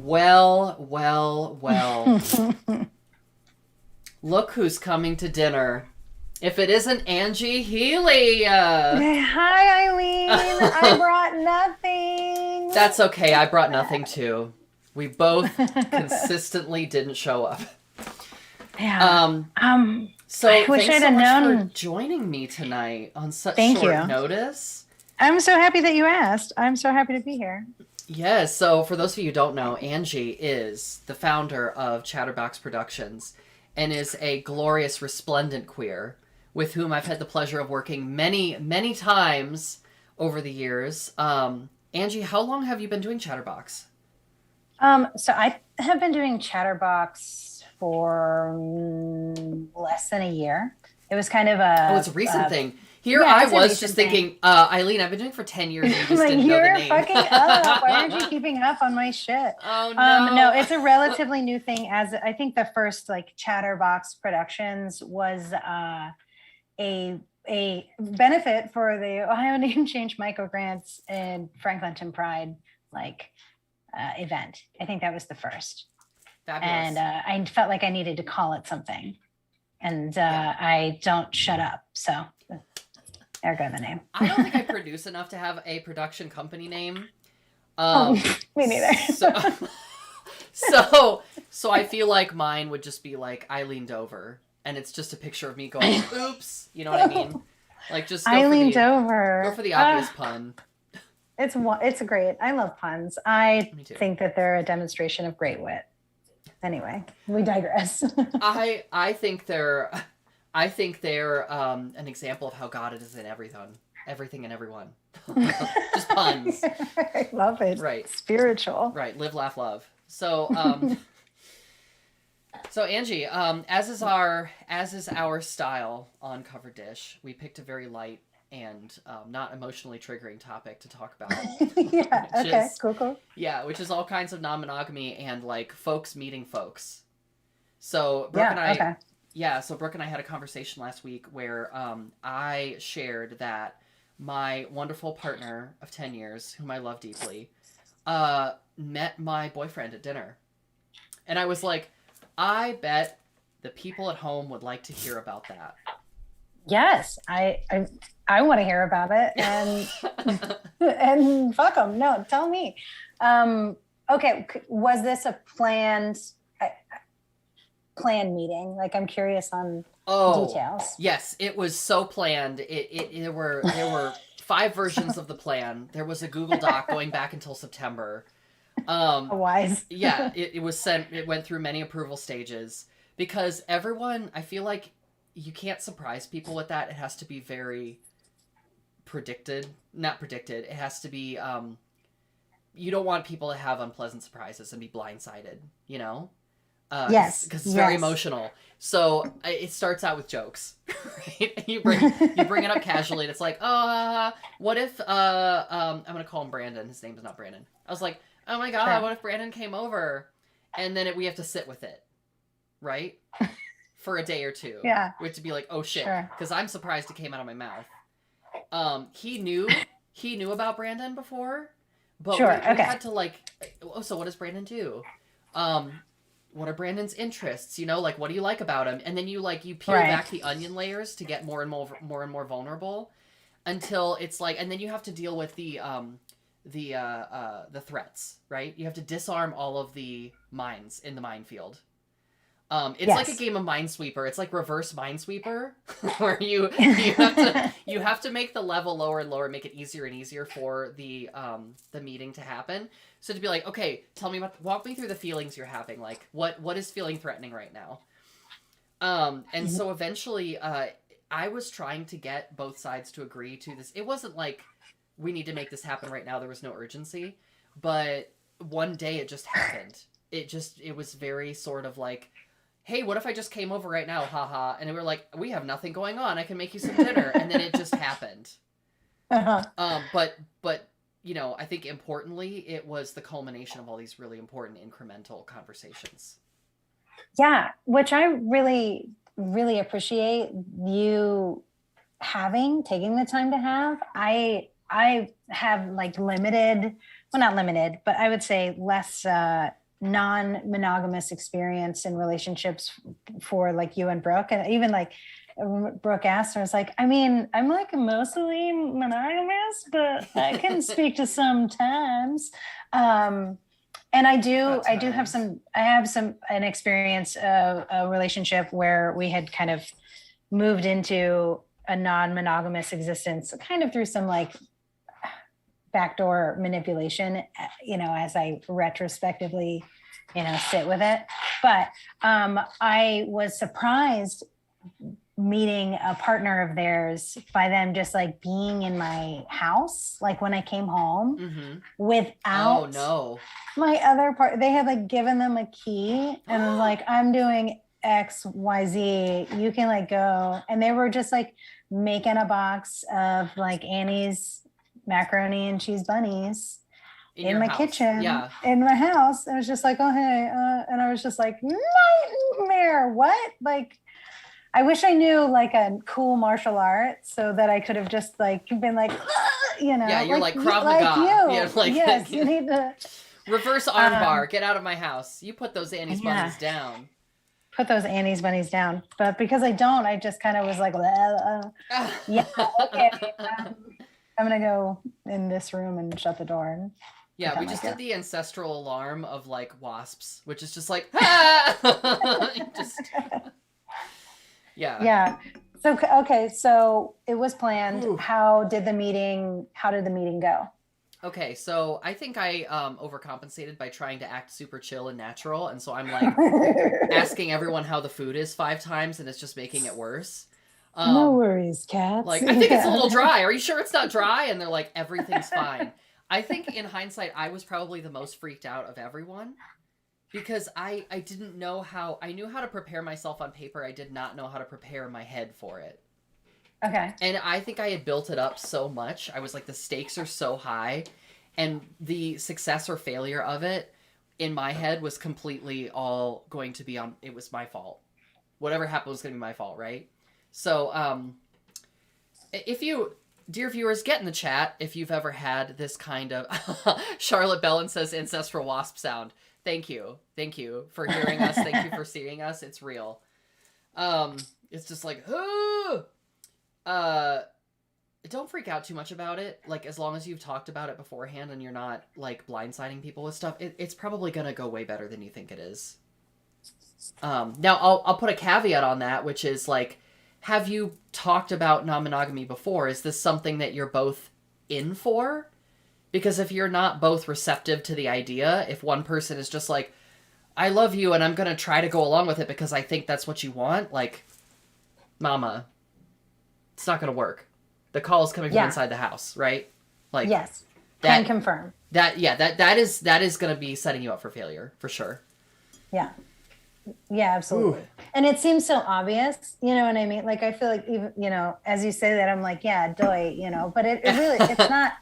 Well, well, well. Look who's coming to dinner. If it isn't Angie Healey. Hi, Eileen. I brought nothing. That's okay. I brought nothing too. We both consistently didn't show up. Yeah. So I wish thanks I'd so have much known. for joining me tonight on such Thank short you. notice. I'm so happy that you asked. I'm so happy to be here. Yes, so for those of you who don't know, Angie is the founder of Chatterbox Productions and is a glorious, resplendent queer with whom I've had the pleasure of working many, many times over the years. Angie, how long have you been doing Chatterbox? So I have been doing Chatterbox for less than a year. It was kind of Oh, it's a recent thing. Here yeah, I it's a was recent just thing. thinking, Eileen, I've been doing it for 10 years and you just Like, didn't know the you're name. fucking up. Why aren't you keeping up on my shit? Oh, no. No, it's a relatively new thing. As I think the first like Chatterbox Productions was a benefit for the Ohio Name Change microgrants and Franklinton Pride event. I think that was the first. Fabulous. And I felt like I needed to call it something. And I don't shut up. So there go the name. I don't think I produce enough to have a production company name. Me neither. So I feel like mine would just be like Eileen Dover, and it's just a picture of me going, "Oops," you know what I mean? Like just Eileen Dover. Go for the obvious pun. It's great. I love puns. I Me too. think that they're a demonstration of great wit. Anyway, we digress. I think they're an example of how God is in everything and everyone. Just puns. I love it. Right. Spiritual. Right. Live, laugh, love. So, so Angie, as is our style on Cover Dish, we picked a very light and not emotionally triggering topic to talk about. Yeah. Okay. Cool. Yeah, which is all kinds of non-monogamy and like folks meeting folks. So Brooke and I, so Brooke and I had a conversation last week where I shared that my wonderful partner of 10 years, whom I love deeply, met my boyfriend at dinner. And I was like, I bet the people at home would like to hear about that. Yes, I want to hear about it, and and fuck them. No, tell me. Okay, was this a planned meeting? Like, I'm curious on details. Yes, it was so planned. There were 5 versions of the plan. There was a Google Doc going back until September. Wise. Yeah, it was sent. It went through many approval stages because everyone. I feel like you can't surprise people with that. It has to be very not predicted. It has to be. You don't want people to have unpleasant surprises and be blindsided. You know. Yes, because it's very emotional. So it starts out with jokes, right? You bring it up casually, and it's like, what if I'm gonna call him Brandon. His name is not Brandon. I was like, oh my god, what if Brandon came over, and then we have to sit with it, right, for a day or two. Yeah, we have to be like, oh shit, because I'm surprised it came out of my mouth. He knew about Brandon before, but we had to like, so what does Brandon do? What are Brandon's interests? You know, like, what do you like about him? And then you peel back the onion layers to get more and more vulnerable until it's like, and then you have to deal with the threats, right? You have to disarm all of the mines in the minefield. It's like a game of Minesweeper. It's like reverse Minesweeper, where you have to make the level lower and lower, make it easier and easier for the meeting to happen. So to be like, okay, walk me through the feelings you're having. Like, what is feeling threatening right now? And so eventually, I was trying to get both sides to agree to this. It wasn't like we need to make this happen right now. There was no urgency, but one day it just happened. It was very sort of like, hey, what if I just came over right now? Haha. And we were like, we have nothing going on. I can make you some dinner. And then it just happened. But you know, I think importantly, it was the culmination of all these really important incremental conversations. Yeah, which I really, really appreciate you taking the time to have. I have like limited, well, not limited, but I would say less non-monogamous experience in relationships for like you and Brooke, and even like Brooke asked her, I was like, I mean, I'm like mostly monogamous, but I can speak to sometimes. And I have an experience of a relationship where we had kind of moved into a non-monogamous existence, kind of through some like backdoor manipulation, as I retrospectively, sit with it. But I was surprised meeting a partner of theirs by them just like being in my house, like when I came home without my other part. They had like given them a key and was like, I'm doing XYZ, you can like go. And they were just like making a box of like Annie's macaroni and cheese bunnies in my kitchen, in my house. I was just like, oh, hey. And I was just like, nightmare. What? Like, I wish I knew like a cool martial art so that I could have just like been like, Yeah, you're like Krav Maga. You. Yeah, like, yes, you need to. Reverse armbar. Get out of my house. You put those Annie's bunnies down. Put those Annie's bunnies down. But because I don't, I just kind of was like, yeah, okay. I'm going to go in this room and shut the door. Yeah, we just did the ancestral alarm of like wasps, which is just like, Yeah. So, okay. So it was planned. Ooh. How did the meeting go? Okay. So I think I overcompensated by trying to act super chill and natural. And so I'm like asking everyone how the food is 5 times and it's just making it worse. No worries, cats. Like, I think it's a little dry. Are you sure it's not dry? And they're like, everything's fine. I think in hindsight, I was probably the most freaked out of everyone. Because I didn't know how... I knew how to prepare myself on paper. I did not know how to prepare my head for it. Okay. And I think I had built it up so much. I was like, the stakes are so high. And the success or failure of it, in my head, was completely all going to be on... It was my fault. Whatever happened was going to be my fault, right? So, if you... Dear viewers, get in the chat if you've ever had this kind of... Charlotte Bellin says ancestral wasp sound. Thank you. Thank you for hearing us. Thank you for seeing us. It's real. It's just like, don't freak out too much about it. Like, as long as you've talked about it beforehand and you're not, like, blindsiding people with stuff, it's probably going to go way better than you think it is. Now, I'll put a caveat on that, which is, like, have you talked about non-monogamy before? Is this something that you're both in for? Because if you're not both receptive to the idea, if one person is just like, I love you and I'm going to try to go along with it because I think that's what you want, like, mama, it's not going to work. The call is coming from inside the house, right? Like, yes, can confirm. That is going to be setting you up for failure, for sure. Yeah. Yeah, absolutely. Ooh. And it seems so obvious, you know what I mean? Like, I feel like even, as you say that, I'm like, yeah, doy, but it really, it's not...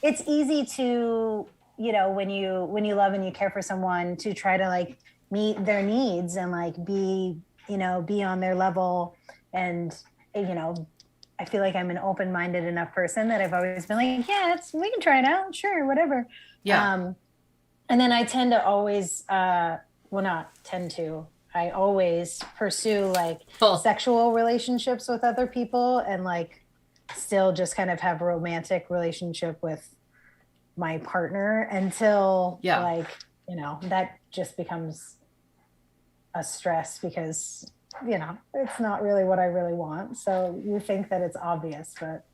It's easy to, when you love and you care for someone, to try to like meet their needs and like be on their level. And, I feel like I'm an open-minded enough person that I've always been like, yeah, we can try it out. Sure. Whatever. Yeah. And then I tend to always, I always pursue like sexual relationships with other people and like, still just kind of have a romantic relationship with my partner until like, that just becomes a stress because, it's not really what I really want. So you think that it's obvious, but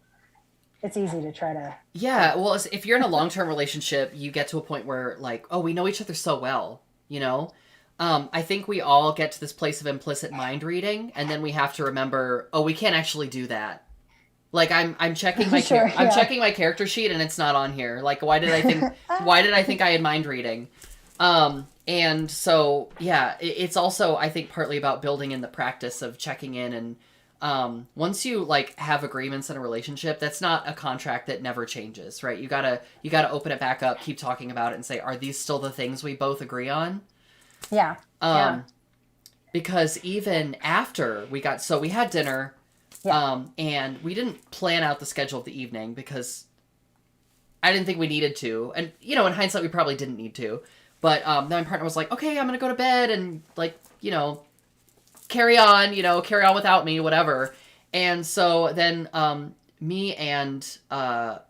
it's easy to try to. Yeah. Well, if you're in a long-term relationship, you get to a point where like, oh, we know each other so well, I think we all get to this place of implicit mind reading and then we have to remember, oh, we can't actually do that. Like I'm checking my checking my character sheet and it's not on here. Like why did I think I had mind reading? And so it's also I think partly about building in the practice of checking in and once you like have agreements in a relationship, that's not a contract that never changes, right? You gotta open it back up, keep talking about it, and say, are these still the things we both agree on? Yeah. Because even after we had dinner. Yeah. And we didn't plan out the schedule of the evening because I didn't think we needed to. And, in hindsight, we probably didn't need to. But then my partner was like, okay, I'm gonna go to bed and like, carry on without me, whatever. And so then me and Brandon.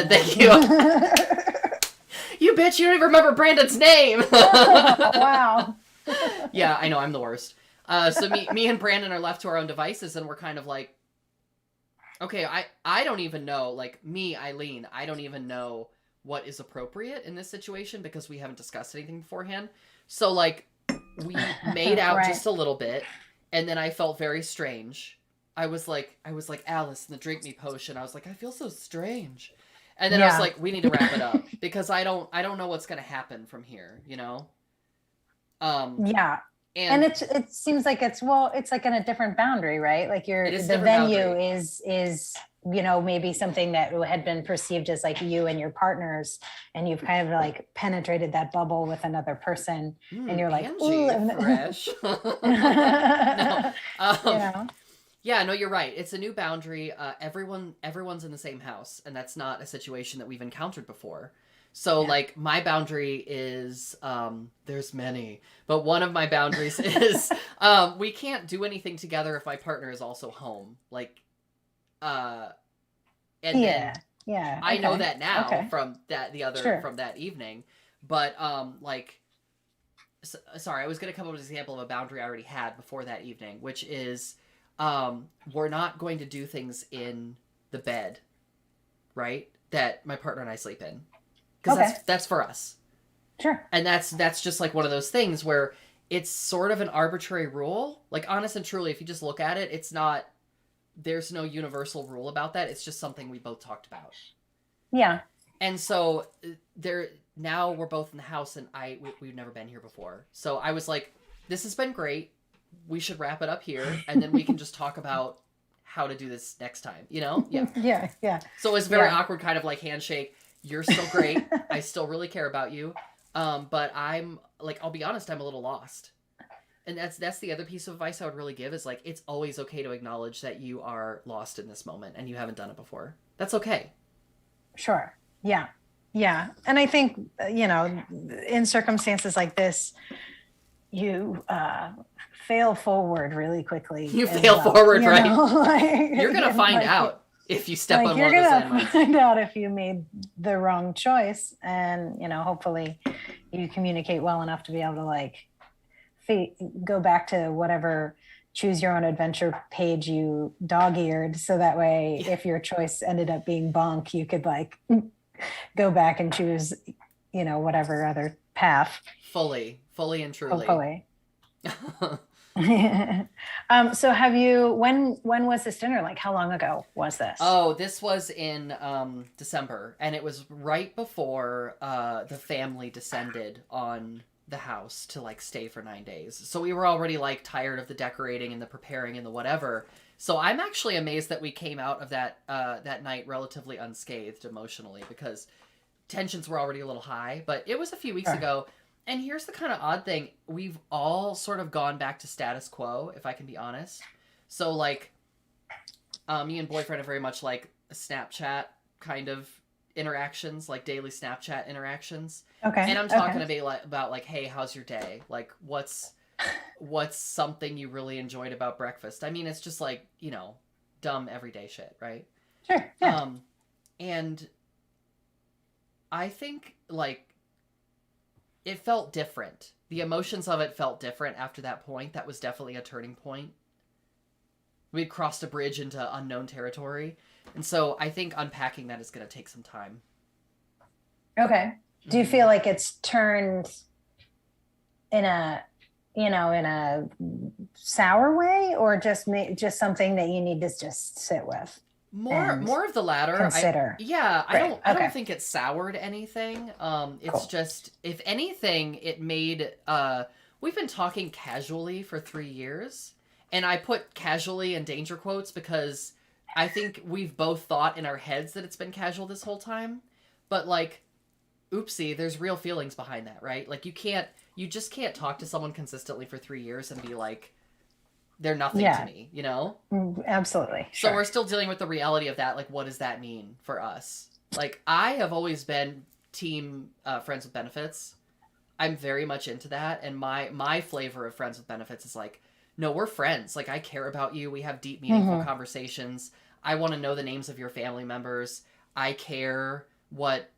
Thank you. You bitch, you don't even remember Brandon's name. Wow. Yeah, I know, I'm the worst. So me and Brandon are left to our own devices, and we're kind of like, okay, I don't even know, like, me, Eileen, I don't even know what is appropriate in this situation because we haven't discussed anything beforehand. So, like, we made out just a little bit, and then I felt very strange. I was like, Alice in the drink me potion. I was like, I feel so strange. And then I was like, we need to wrap it up because I don't know what's going to happen from here, Yeah. And it seems like it's like in a different boundary, right? Like the venue is, maybe something that had been perceived as like you and your partners, and you've kind of like penetrated that bubble with another person, and you're like, Angie, fresh. No. Yeah, no, you're right. It's a new boundary. Everyone's in the same house, and that's not a situation that we've encountered before. So, like, my boundary is, there's many, but one of my boundaries is, we can't do anything together if my partner is also home. Like, I know that now from that evening, but, sorry, I was going to come up with an example of a boundary I already had before that evening, which is, we're not going to do things in the bed, right? That my partner and I sleep in. Because that's for us. Sure. And that's just like one of those things where it's sort of an arbitrary rule. Like, honest and truly, if you just look at it, there's no universal rule about that. It's just something we both talked about. Yeah. And so now we're both in the house, and we've never been here before. So I was like, this has been great. We should wrap it up here, and then we can just talk about how to do this next time, Yeah. Yeah. So it was very awkward, kind of like handshake. You're still great. I still really care about you. But I'm like, I'll be honest, I'm a little lost. And that's the other piece of advice I would really give is like, it's always okay to acknowledge that you are lost in this moment and you haven't done it before. That's okay. Sure. Yeah. Yeah. And I think, in circumstances like this, you fail forward really quickly. You fail forward, right? You're going to find out. If you step on one of those landmines. You're going to find out if you made the wrong choice. And, hopefully you communicate well enough to be able to like go back to whatever choose your own adventure page you dog-eared. So that way, if your choice ended up being bonk, you could like go back and choose, whatever other path. Fully and truly. Hopefully. So when was this dinner? Like, how long ago was this? Oh, this was in December, and it was right before the family descended on the house to like stay for 9 days. So we were already like tired of the decorating and the preparing and the whatever. So I'm actually amazed that we came out of that night relatively unscathed emotionally, because tensions were already a little high, but it was a few weeks ago. And here's the kind of odd thing. We've all sort of gone back to status quo, if I can be honest. So, like, me and boyfriend are very much like a Snapchat kind of interactions, like daily Snapchat interactions. Okay. And I'm talking about like, hey, how's your day? Like, what's something you really enjoyed about breakfast? I mean, it's just like, dumb everyday shit, right? Sure. Yeah. And I think, like, it felt different. The emotions of it felt different after that point. That was definitely a turning point. We'd crossed a bridge into unknown territory. And so I think unpacking that is going to take some time. Okay. Do you feel like it's turned in a sour way, or just something that you need to just sit with? More of the latter. Consider. I don't think it soured anything. It's just, if anything, it made, we've been talking casually for 3 years, and I put casually in danger quotes because I think we've both thought in our heads that it's been casual this whole time, but like, oopsie, there's real feelings behind that, right? Like, you just can't talk to someone consistently for 3 years and be like, they're nothing to me, Absolutely. So sure. we're still dealing with the reality of that. Like, what does that mean for us? Like, I have always been team friends with benefits. I'm very much into that, and my flavor of friends with benefits is like, no, we're friends. Like, I care about you. We have deep, meaningful conversations. I want to know the names of your family members. I care what,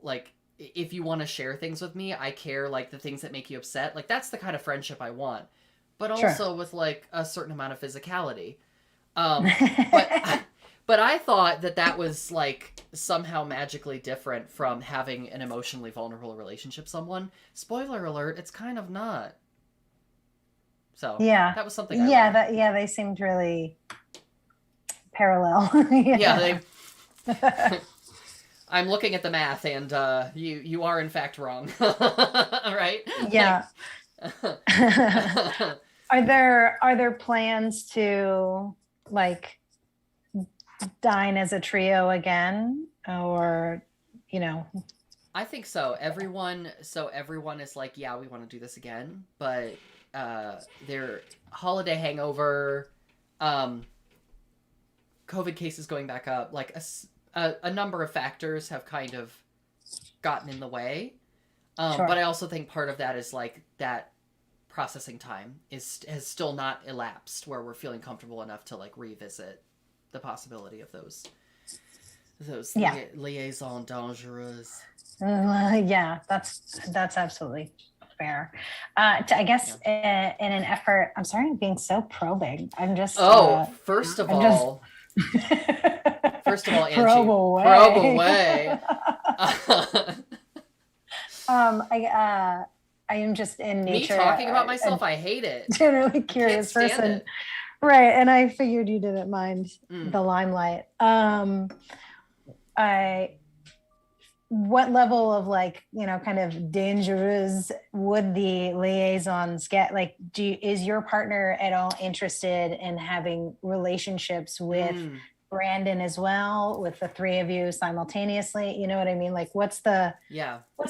like, if you want to share things with me, I care, like, the things that make you upset. Like, that's the kind of friendship I want. But also with, like, a certain amount of physicality. But I thought that was, like, somehow magically different from having an emotionally vulnerable relationship with someone. Spoiler alert, it's kind of not. So that was something I learned. They seemed really parallel. Yeah, I'm looking at the math, and you are in fact wrong. Right? Yeah. Are there plans to, like, dine as a trio again, or I think so. Everyone is like, yeah, we want to do this again, but their holiday hangover, COVID cases going back up, like a number of factors have kind of gotten in the way. But I also think part of that is like that processing time has still not elapsed where we're feeling comfortable enough to like revisit the possibility of those liaisons dangereuses. Yeah, that's absolutely fair. I guess in an effort, I'm sorry I'm being so probing. I'm just first of all, Angie, probe away. I am just in nature. Me talking about myself, I hate it. Generally curious person. It. Right, and I figured you didn't mind the limelight. What level of, like, kind of dangerous would the liaisons get? Like, is your partner at all interested in having relationships with Brandon as well, with the three of you simultaneously? You know what I mean? Like, what's the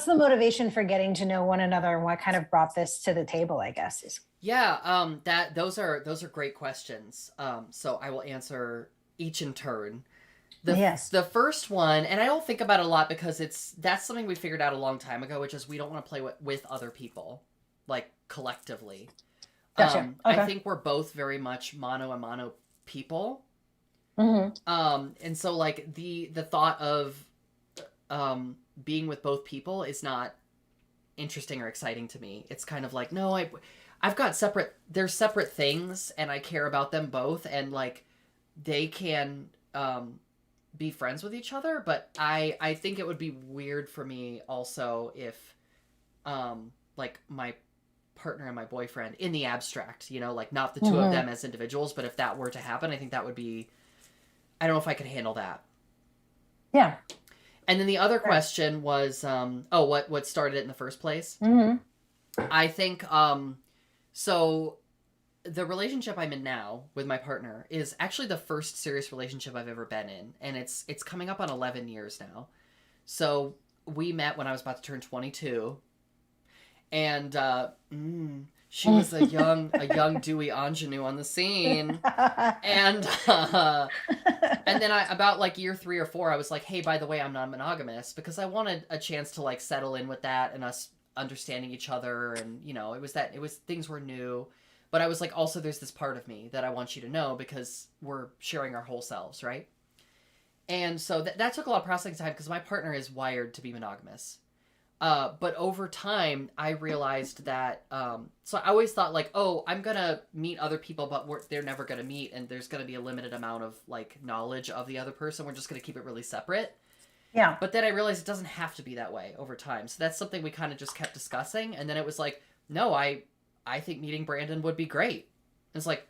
motivation for getting to know one another, and what kind of brought this to the table, I guess is. Yeah, those are great questions. So I will answer each in turn. The first one, and I don't think about it a lot because that's something we figured out a long time ago, which is we don't want to play with other people, like, collectively. Gotcha. Okay. I think we're both very much mono people. And so, like, the thought of being with both people is not interesting or exciting to me. It's kind of like, no, I've got they're separate things, and I care about them both, and, like, they can be friends with each other, but I think it would be weird for me also if like my partner and my boyfriend in the abstract, like, not the two of them as individuals, but if that were to happen, I think that would be, I don't know if I could handle that. Yeah. And then the other question was what started it in the first place? I think so the relationship I'm in now with my partner is actually the first serious relationship I've ever been in. And it's coming up on 11 years now. So we met when I was about to turn 22. And she was a young dewy ingenue on the scene. And then about like year 3 or 4, I was like, hey, by the way, I'm non-monogamous, because I wanted a chance to, like, settle in with that and us understanding each other. And, things were new. But I was like, also, there's this part of me that I want you to know, because we're sharing our whole selves, right? And so that took a lot of processing time, because my partner is wired to be monogamous. But over time, I realized that, so I always thought, like, oh, I'm going to meet other people, but they're never going to meet, and there's going to be a limited amount of, like, knowledge of the other person. We're just going to keep it really separate. Yeah. But then I realized it doesn't have to be that way over time. So that's something we kind of just kept discussing. And then it was like, no, I think meeting Brandon would be great. It's like,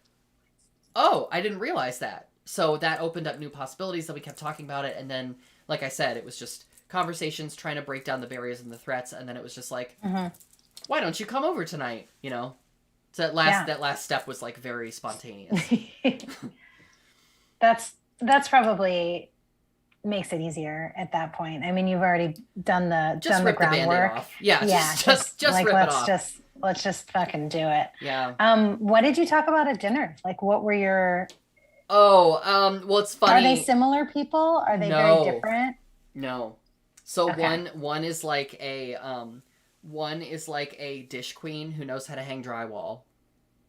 oh, I didn't realize that. So that opened up new possibilities, that we kept talking about it. And then, like I said, it was just conversations trying to break down the barriers and the threats. And then it was just like, why don't you come over tonight? So that last step was, like, very spontaneous. That's probably makes it easier at that point. I mean, you've already done the groundwork. Off. Yeah. Just like, rip it off. Let's just fucking do it. Yeah. What did you talk about at dinner? Like, what were your... well, it's funny. Are they similar people? Are they very different? No. So Okay. one is like a dish queen who knows how to hang drywall.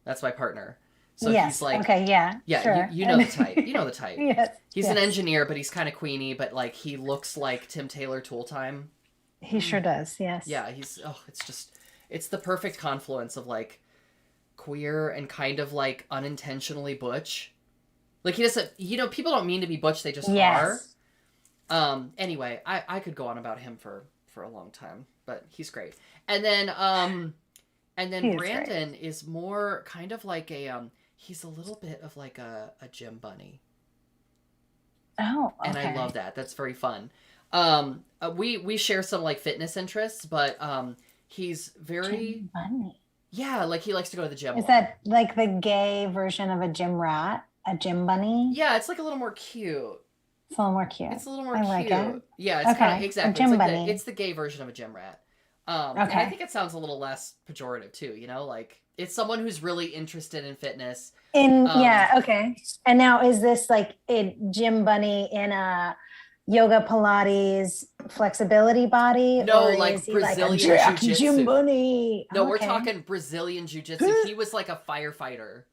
That's my partner. So he's Yes. like, Okay. Yeah. yeah, Sure. you know the type. You know the type. Yes. He's an Yes. engineer, but he's kind of queenie, but like he looks like Tim Taylor Tool Time. He sure does. Yes. Yeah, it's the perfect confluence of like queer and kind of like unintentionally butch. Like he doesn't, people don't mean to be butch, they just are. Yes. Anyway, I could go on about him for a long time, but he's great. And then He is Brandon is more kind of like he's a little bit of like a gym bunny. Oh, And I okay. love that. That's very fun. We share some like fitness interests, but he's very Gym bunny. yeah, like he likes to go to the gym. Is that like the gay version of a gym rat? A gym bunny? Yeah, it's like a little more cute. It's a little more cute. It's a little more I cute. like it. Yeah, it's kind of Okay. exactly. A gym It's like bunny. it's the gay version of a gym rat. And I Okay. think it sounds a little less pejorative too. Like it's someone who's really interested in fitness. Yeah, okay. And now is this like a gym bunny in a yoga Pilates flexibility body? No, or like is he Brazilian like a jack jiu-jitsu. gym bunny? No, we're Okay. talking Brazilian jiu-jitsu. He was like a firefighter.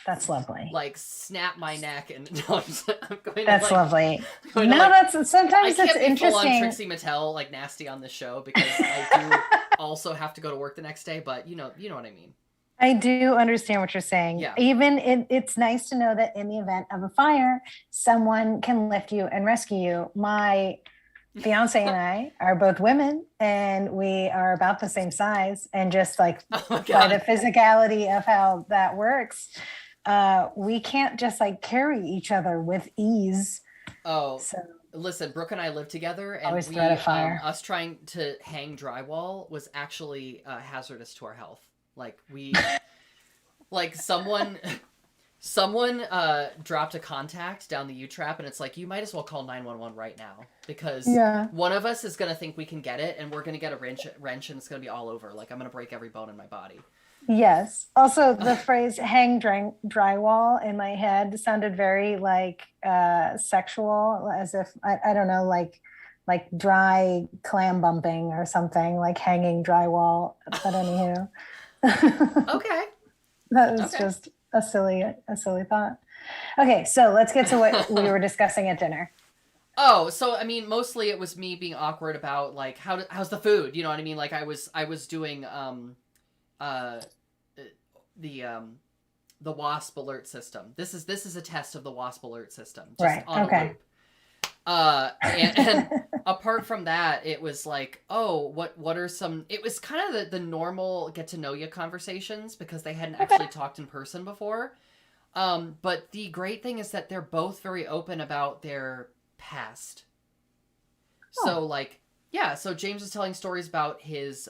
That's lovely. Like snap my neck and no, I'm going That's to like, lovely. going No, to, like, that's sometimes I can't that's be full on interesting. Trixie Mattel like nasty on this show because I do also have to go to work the next day. But you know what I mean. I do understand what you're saying. Yeah. Even it's nice to know that in the event of a fire, someone can lift you and rescue you. My fiance and I are both women, and we are about the same size. And just like Oh my by god. the physicality of how that works, we can't just like carry each other with ease. Oh, So listen, Brooke and I live together, and always threat of fire. us trying to hang drywall was actually hazardous to our health. Like like someone dropped a contact down the U-trap, and it's like, you might as well call 911 right now because Yeah. one of us is gonna think we can get it, and we're gonna get a wrench, and it's gonna be all over. Like I'm gonna break every bone in my body. Yes. Also, the phrase "hang drywall" in my head sounded very like sexual, as if I don't know, like dry clam bumping or something, like hanging drywall. But anywho, Okay. that was Okay. just a silly thought. Okay, so let's get to what we were discussing at dinner. Oh, so I mean, mostly it was me being awkward about like how's the food? You know what I mean? Like I was doing the WASP alert system. This is a test of the WASP alert system, just Right. on Okay. a loop. And apart from that, it was like, oh, what are some? It was kind of the normal get to know you conversations because they hadn't actually talked in person before. But the great thing is that they're both very open about their past. So like, yeah. So James was telling stories about his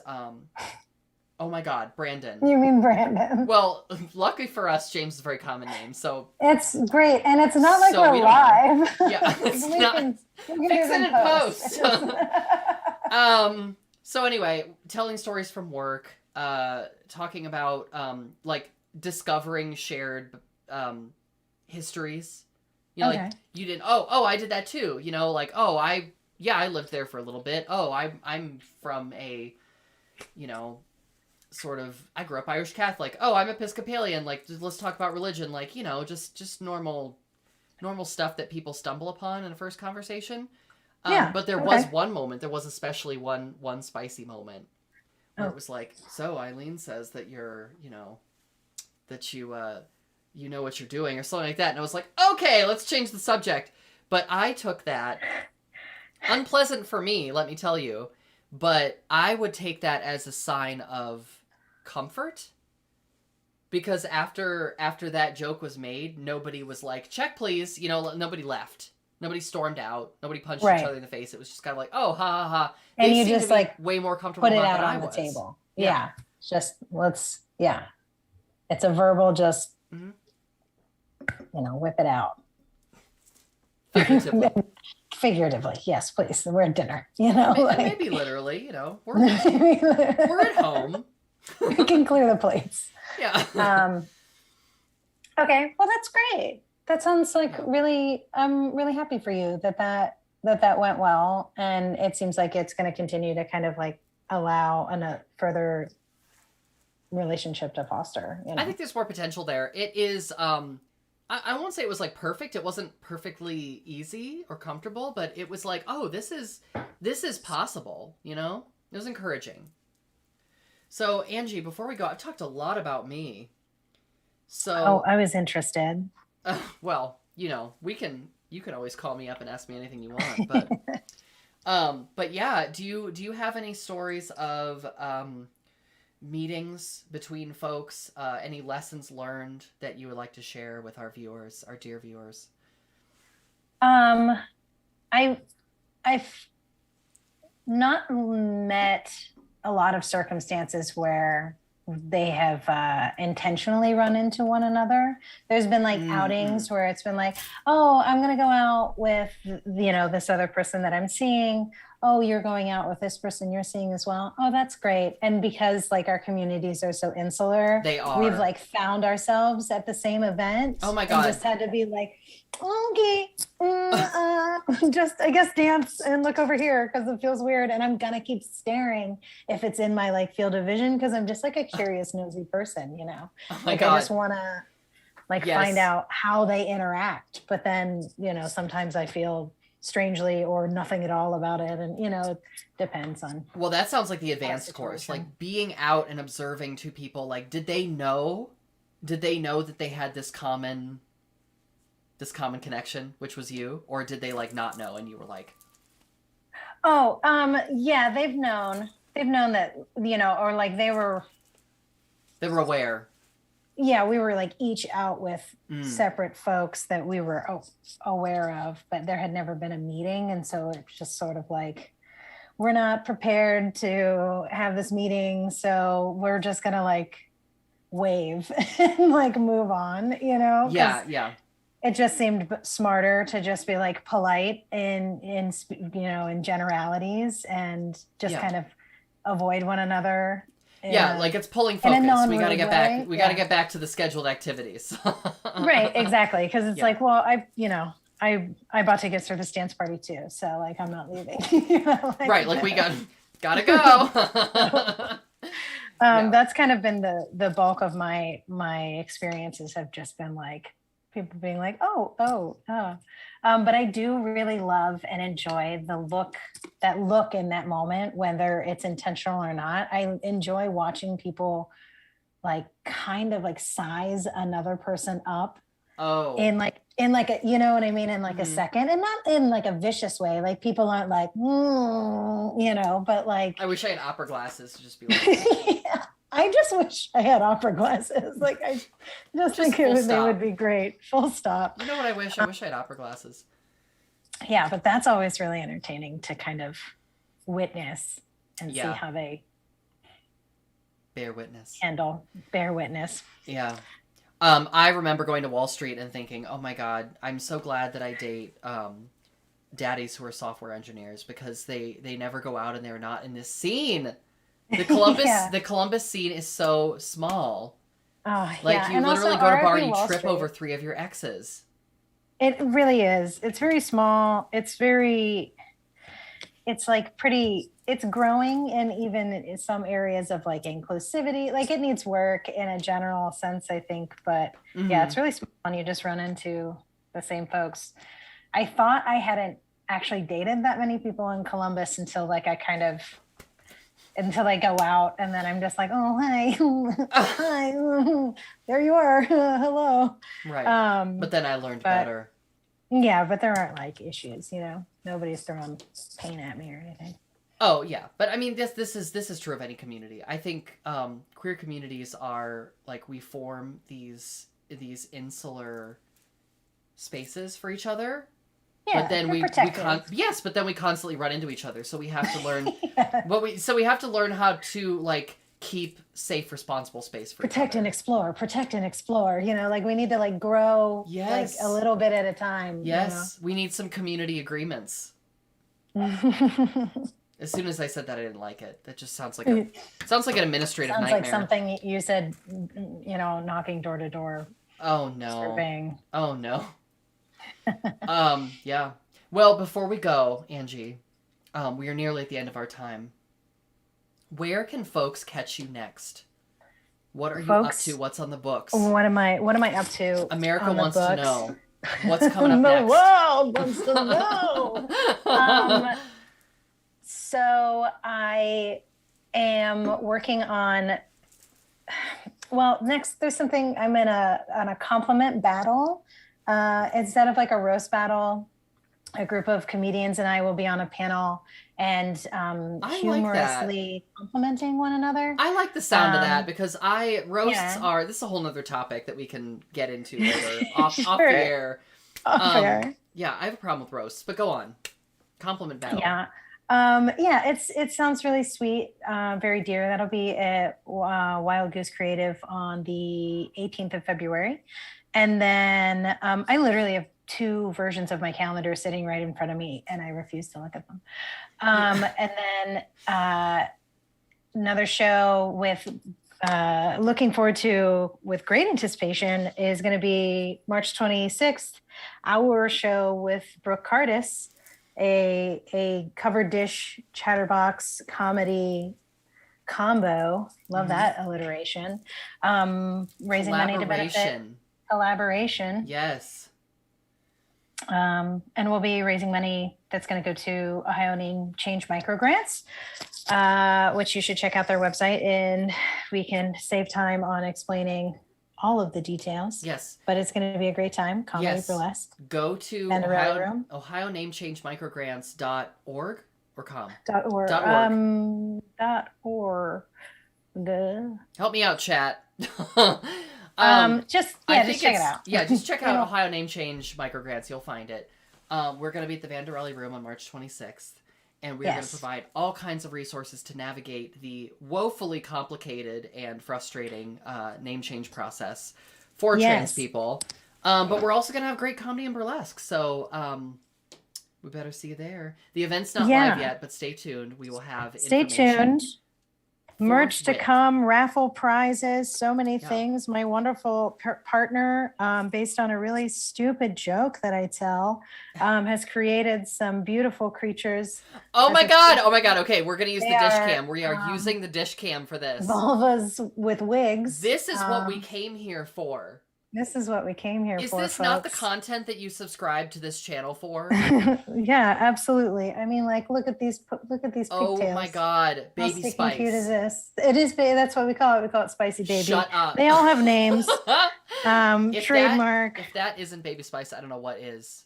oh my God, Brandon. You mean Brandon? Well, luckily for us, James is a very common name, so It's great, and it's not like So we're we don't live. yeah, it's We not. can Fix do it in post. So anyway, telling stories from work, talking about like discovering shared histories. You know, Okay. like you did. Oh, I did that too. You know, like I lived there for a little bit. Oh, I'm from a, sort of, I grew up Irish Catholic. Oh, I'm Episcopalian. Like, let's talk about religion. Like, just normal stuff that people stumble upon in a first conversation. Yeah, But there was one moment. There was especially one spicy moment where it was like, so Eileen says that you're, that you know what you're doing or something like that. And I was like, okay, let's change the subject. But I took that, unpleasant for me, let me tell you, but I would take that as a sign of comfort. Because after that joke was made, nobody was like, check please, nobody left. Nobody stormed out. Nobody punched each other in the face. It was just kind of like, oh, ha, ha, ha. And They you seemed just to be like way more comfortable put it about out than on I the was. table. Yeah. Just it's a verbal, just, whip it out. Figuratively. Figuratively, yes, please. We're at dinner, Maybe literally, we're at home. We can clear the plates. Yeah. Okay, well, that's great. That sounds like really, I'm really happy for you that that went well. And it seems like it's going to continue to kind of like allow a further relationship to foster. You know? I think there's more potential there. It is, I won't say it was like perfect. It wasn't perfectly easy or comfortable, but it was like, oh, this is possible, you know? It was encouraging. So, Angie, before we go, I've talked a lot about me. So, I was interested. Well, you know, you can always call me up and ask me anything you want, but yeah, do you have any stories of meetings between folks, any lessons learned that you would like to share with our viewers, our dear viewers? I've not met a lot of circumstances where they have intentionally run into one another. There's been like outings where it's been like, oh, I'm going to go out with, you know, this other person that I'm seeing. Oh, you're going out with this person you're seeing as well. Oh, that's great. And because like our communities are so insular, we've like found ourselves at the same event. Oh my God. And just had to be like, okay, just I guess dance and look over here because it feels weird. And I'm gonna keep staring if it's in my like field of vision because I'm just like a curious, nosy person, you know. Oh my like God. I just want to like find out how they interact. But then, you know, sometimes I feel strangely or nothing at all about it, and you know, it depends on. Well, that sounds like the advanced course, like being out and observing two people. Like, did they know that they had this common connection, which was you, or did they like not know and you were like, oh, yeah, they've known that, you know, or like they were aware. Yeah, we were like each out with separate folks that we were aware of, but there had never been a meeting. And so it's just sort of like, we're not prepared to have this meeting. So we're just going to like wave and like move on, you know? Yeah. Yeah. It just seemed smarter to just be like polite in, you know, in generalities and just kind of avoid one another. Yeah, like it's pulling focus. We got to get back. We got to get back to the scheduled activities. Right, exactly. Because it's like, well, I bought tickets for this dance party too, so like I'm not leaving. You know, like, right, like we gotta go. That's kind of been the bulk of my experiences have just been like people being like, oh. But I do really love and enjoy that look in that moment, whether it's intentional or not. I enjoy watching people like kind of like size another person up. Oh. In like a, you know what I mean? In like a second, and not in like a vicious way. Like people aren't like, you know, but like. I wish I had opera glasses to just be like. Yeah. I just wish I had opera glasses. Like I just think they would be great. Full stop. You know what I wish? I wish I had opera glasses. Yeah, but that's always really entertaining to kind of witness and see how they bear witness. Yeah. I remember going to Wall Street and thinking, oh my God, I'm so glad that I date daddies who are software engineers because they never go out and they're not in this scene. The Columbus scene is so small. Oh, like you literally go to a bar and you trip over 3 of your exes. It really is. It's very small. It's like pretty, it's growing in even in some areas of like inclusivity. Like it needs work in a general sense, I think. But yeah, it's really small and you just run into the same folks. I thought I hadn't actually dated that many people in Columbus until I go out and then I'm just like, oh, hi, hi, there you are, hello. Right. But then I learned better. Yeah, but there aren't like issues, you know, nobody's throwing paint at me or anything. Oh yeah. But I mean, this is true of any community. I think queer communities are like, we form these insular spaces for each other. Yeah, but then we constantly run into each other. So we have to learn we have to learn how to like keep safe, responsible space for protect and explore. You know, like we need to like grow like a little bit at a time. Yes, you know? We need some community agreements. As soon as I said that, I didn't like it. That just sounds like an administrative nightmare. Sounds like something you said. You know, knocking door to door. Oh no! Surveying. Oh no! Yeah. Well, before we go, Angie, we are nearly at the end of our time. Where can folks catch you next? What are you up to? What's on the books? What am I up to? America wants to know. What's coming up the next? world wants to know. So I am working on. Well, next there's something I'm on a compliment battle. Instead of like a roast battle, a group of comedians and I will be on a panel and humorously complimenting one another. I like the sound of that because roasts are, this is a whole nother topic that we can get into later off the air. Yeah, I have a problem with roasts, but go on. Compliment battle. It sounds really sweet, very dear. That'll be at Wild Goose Creative on the 18th of February. And then I literally have 2 versions of my calendar sitting right in front of me and I refuse to look at them. And then another show with looking forward to with great anticipation is going to be March 26th, our show with Brooke Cardis, a covered dish Chatterbox comedy combo. Love that alliteration. Raising money to benefit. Collaboration. Yes. And we'll be raising money that's going to go to Ohio Name Change microgrants, which you should check out their website, and we can save time on explaining all of the details. Yes. But it's going to be a great time. Comedy burlesque. Go to Ohio Name Change microgrants.org or com? .org. .org. Help me out, chat. Just check it out. Yeah, just check out Ohio Name Change microgrants. You'll find it. We're going to be at the Vanderelli Room on March 26th, and we're going to provide all kinds of resources to navigate the woefully complicated and frustrating name change process for trans people. But we're also going to have great comedy and burlesque, so we better see you there. The event's not live yet, but stay tuned. We will have information. Stay tuned. Merch to come, raffle prizes, so many things. My wonderful partner, based on a really stupid joke that I tell, has created some beautiful creatures. Oh my God. Okay, we're going to use the dish cam. We are using the dish cam for this. Vulvas with wigs. This is what we came here for. This is what we came here for. Is this not the content that you subscribe to this channel for? Yeah, absolutely. I mean, like, look at these pigtails. Oh my God, baby How spice. Cute is this? It is. That's what we call it. We call it spicy baby. Shut up. They all have names. Trademark. If that isn't baby spice, I don't know what is.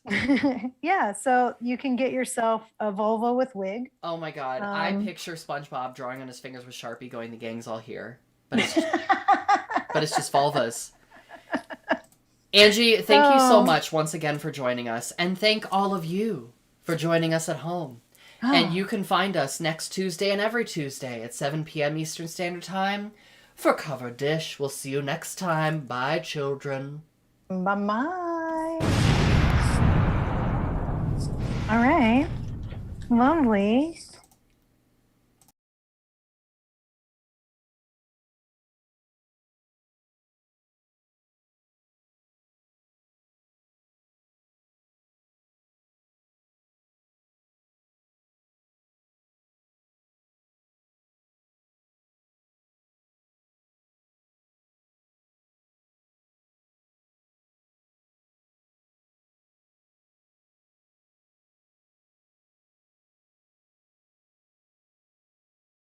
Yeah, so you can get yourself a vulva with wig. Oh my God, I picture SpongeBob drawing on his fingers with Sharpie, going, "The gang's all here," but it's just vulvas. Angie, thank you so much once again for joining us, and thank all of you for joining us at home. And you can find us next Tuesday and every Tuesday at 7 p.m. Eastern Standard Time for Cover Dish. We'll see you next time. Bye, children. Bye-bye. All right. Lovely.